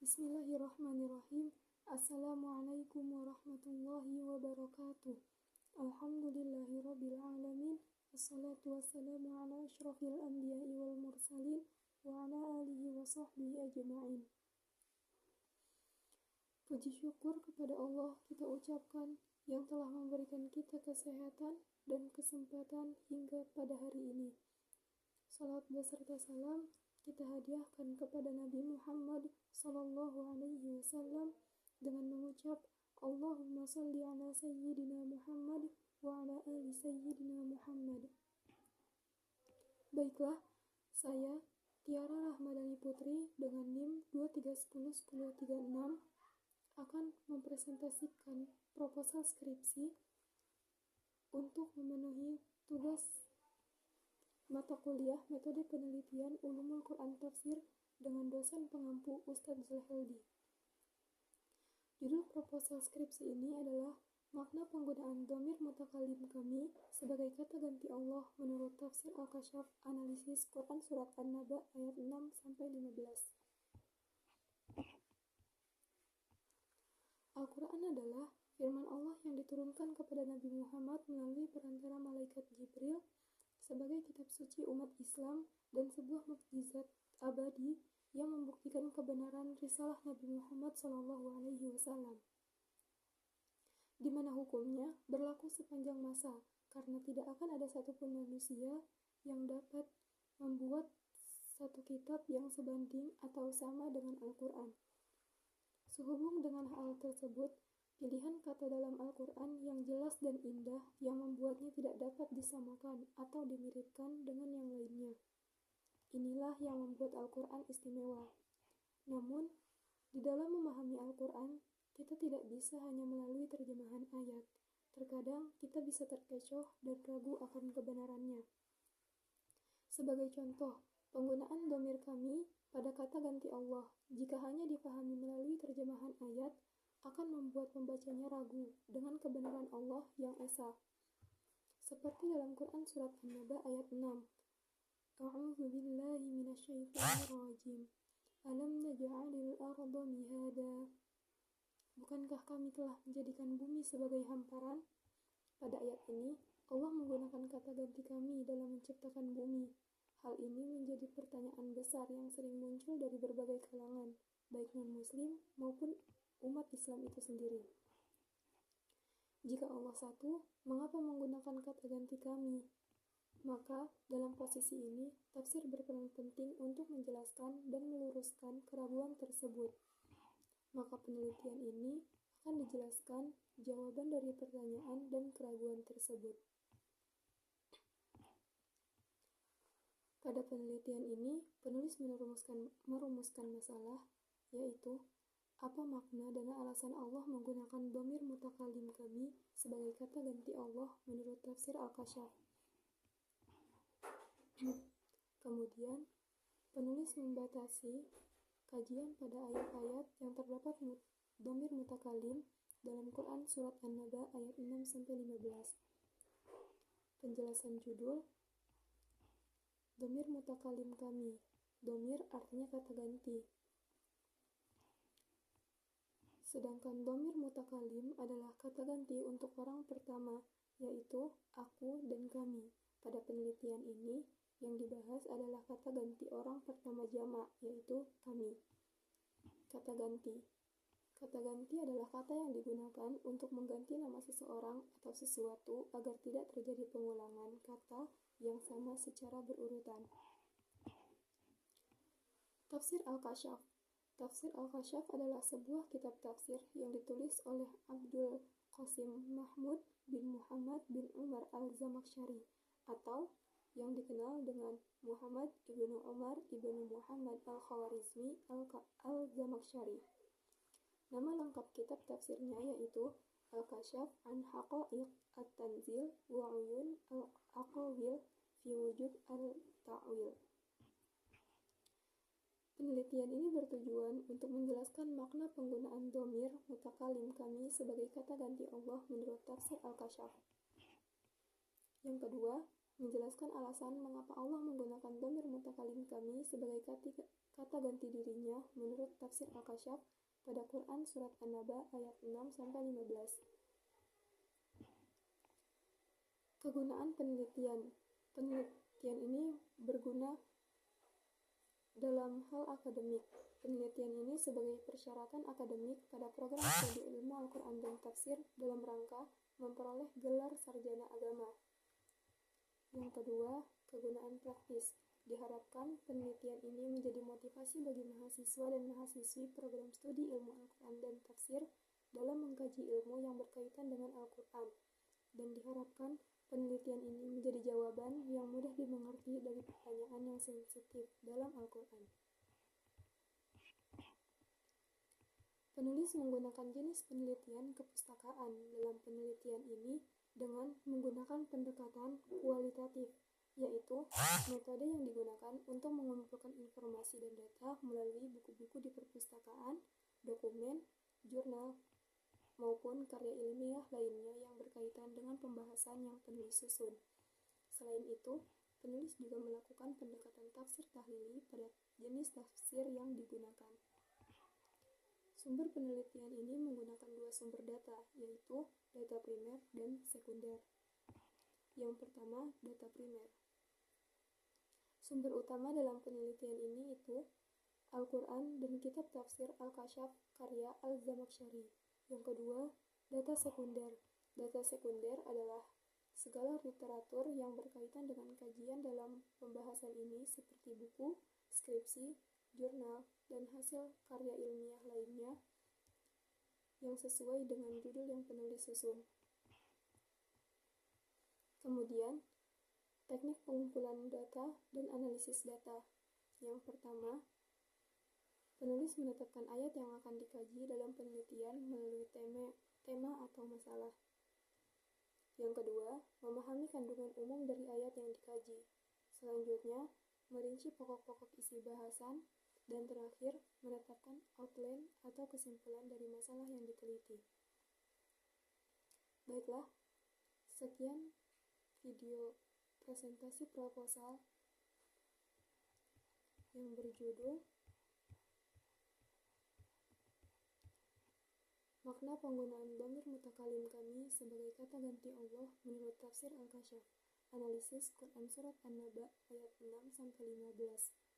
Bismillahirrahmanirrahim. Assalamualaikum warahmatullahi wabarakatuh. Alhamdulillahirabbil alamin. Wassalatu wassalamu ala asyrafil anbiya'i wal mursalin wa ala alihi wa sahbihi ajma'in. Puji syukur kepada Allah kita ucapkan yang telah memberikan kita kesehatan dan kesempatan hingga pada hari ini. Salawat beserta salam kita hadiahkan kepada Nabi Muhammad sallallahu alaihi wasallam dengan mengucap Allahumma shalli ala sayyidina Muhammad wa ala ali sayyidina Muhammad. Baiklah, saya Tiara Rahmadani Putri dengan NIM 23101036 akan mempresentasikan proposal skripsi untuk memenuhi tugas mata kuliah metode penelitian Ulumul Quran Tafsir dengan dosen pengampu Ustadz Zulheldi. Judul proposal skripsi ini adalah makna penggunaan dhamir mutakalim kami sebagai kata ganti Allah menurut tafsir Al-Kasyaf analisis Quran surat An-Naba ayat 6-15. Al-Quran adalah firman Allah yang diturunkan kepada Nabi Muhammad melalui perantara malaikat Jibril sebagai kitab suci umat Islam dan sebuah mukjizat abadi yang membuktikan kebenaran risalah Nabi Muhammad SAW, di mana hukumnya berlaku sepanjang masa, karena tidak akan ada satupun manusia yang dapat membuat satu kitab yang sebanding atau sama dengan Al-Quran. Sehubung dengan hal tersebut, pilihan kata dalam Al-Quran yang jelas dan indah yang membuatnya tidak dapat disamakan atau dimiripkan dengan yang lainnya. Inilah yang membuat Al-Quran istimewa. Namun, di dalam memahami Al-Quran, kita tidak bisa hanya melalui terjemahan ayat. Terkadang kita bisa terkecoh dan ragu akan kebenarannya. Sebagai contoh, penggunaan dhamir kami pada kata ganti Allah, jika hanya dipahami melalui terjemahan ayat, akan membuat pembacanya ragu dengan kebenaran Allah yang esa. Seperti dalam Quran surat An-Naba ayat 6. A'udzu billahi minasyaitonir rajim. Alam naj'alil arda mihada. Bukankah kami telah menjadikan bumi sebagai hamparan? Pada ayat ini, Allah menggunakan kata ganti kami dalam menciptakan bumi. Hal ini menjadi pertanyaan besar yang sering muncul dari berbagai kalangan, baik non-muslim maupun umat Islam itu sendiri. Jika Allah satu, mengapa menggunakan kata ganti kami? Maka, dalam posisi ini, tafsir berperan penting untuk menjelaskan dan meluruskan keraguan tersebut. Maka penelitian ini akan dijelaskan jawaban dari pertanyaan dan keraguan tersebut. Pada penelitian ini, penulis merumuskan masalah, yaitu apa makna dan alasan Allah menggunakan dhamir mutakalim kami sebagai kata ganti Allah menurut tafsir Al-Kasyaf. Kemudian, penulis membatasi kajian pada ayat-ayat yang terdapat dhamir mutakalim dalam Quran surat An-Naba ayat 6-15. Penjelasan judul dhamir mutakalim kami. Dhamir artinya kata ganti. Sedangkan dhamir mutakalim adalah kata ganti untuk orang pertama, yaitu aku dan kami. Pada penelitian ini, yang dibahas adalah kata ganti orang pertama jamak, yaitu kami. Kata ganti. Kata ganti adalah kata yang digunakan untuk mengganti nama seseorang atau sesuatu agar tidak terjadi pengulangan kata yang sama secara berurutan. Tafsir Al-Kasyaf. Tafsir Al-Kasyaf adalah sebuah kitab tafsir yang ditulis oleh Abdul Qasim Mahmud bin Muhammad bin Umar Al-Zamakhsyari atau yang dikenal dengan Muhammad ibnu Umar ibnu Muhammad Al-Khawarizmi Al-Zamakhsyari. Nama lengkap kitab tafsirnya yaitu Al-Kasyaf an Haqa'iq At-Tanzil wa Uyun Al-Aqawil fi Wujub Al-Ta'wil. Penelitian ini bertujuan untuk menjelaskan makna penggunaan dhamir mutakalim kami sebagai kata ganti Allah menurut tafsir Al-Kasyaf. Yang kedua, menjelaskan alasan mengapa Allah menggunakan dhamir mutakalim kami sebagai kata ganti dirinya menurut tafsir Al-Kasyaf pada Quran Surat An-Naba ayat 6-15. Kegunaan penelitian. Penelitian ini berguna dalam hal akademik. Penelitian ini sebagai persyaratan akademik pada program studi ilmu Al-Quran dan tafsir dalam rangka memperoleh gelar sarjana agama. Yang kedua, kegunaan praktis. Diharapkan penelitian ini menjadi motivasi bagi mahasiswa dan mahasiswi program studi ilmu Al-Quran dan tafsir dalam mengkaji ilmu yang berkaitan dengan Al-Quran. Dan diharapkan penelitian ini menjadi jawaban yang mudah dimengerti dari pertanyaan yang sensitif dalam Al-Quran. Penulis menggunakan jenis penelitian kepustakaan dalam penelitian ini dengan menggunakan pendekatan kualitatif, yaitu metode yang digunakan untuk mengumpulkan informasi dan data melalui buku-buku di perpustakaan, dokumen, jurnal, maupun karya ilmiah lainnya yang berkaitan dengan pembahasan yang penulis susun. Selain itu, penulis juga melakukan pendekatan tafsir tahlili pada jenis tafsir yang digunakan. Sumber penelitian ini menggunakan dua sumber data, yaitu data primer dan sekunder. Yang pertama, data primer. Sumber utama dalam penelitian ini itu Al-Quran dan kitab tafsir Al-Kasyaf karya Al-Zamakhsyari. Yang kedua, data sekunder. Data sekunder adalah segala literatur yang berkaitan dengan kajian dalam pembahasan ini seperti buku, skripsi, jurnal, dan hasil karya ilmiah lainnya yang sesuai dengan judul yang penulis susun. Kemudian, teknik pengumpulan data dan analisis data. Yang pertama, penulis menetapkan ayat yang akan dikaji dalam penelitian melalui tema atau masalah. Yang kedua, memahami kandungan umum dari ayat yang dikaji. Selanjutnya, merinci pokok-pokok isi bahasan. Dan terakhir, menetapkan outline atau kesimpulan dari masalah yang diteliti. Baiklah, sekian video presentasi proposal yang berjudul Makna penggunaan dhamir mutakalim kami sebagai kata ganti Allah menurut tafsir Al-Kasyaf. Analisis Quran Surat An-Naba ayat 6-15.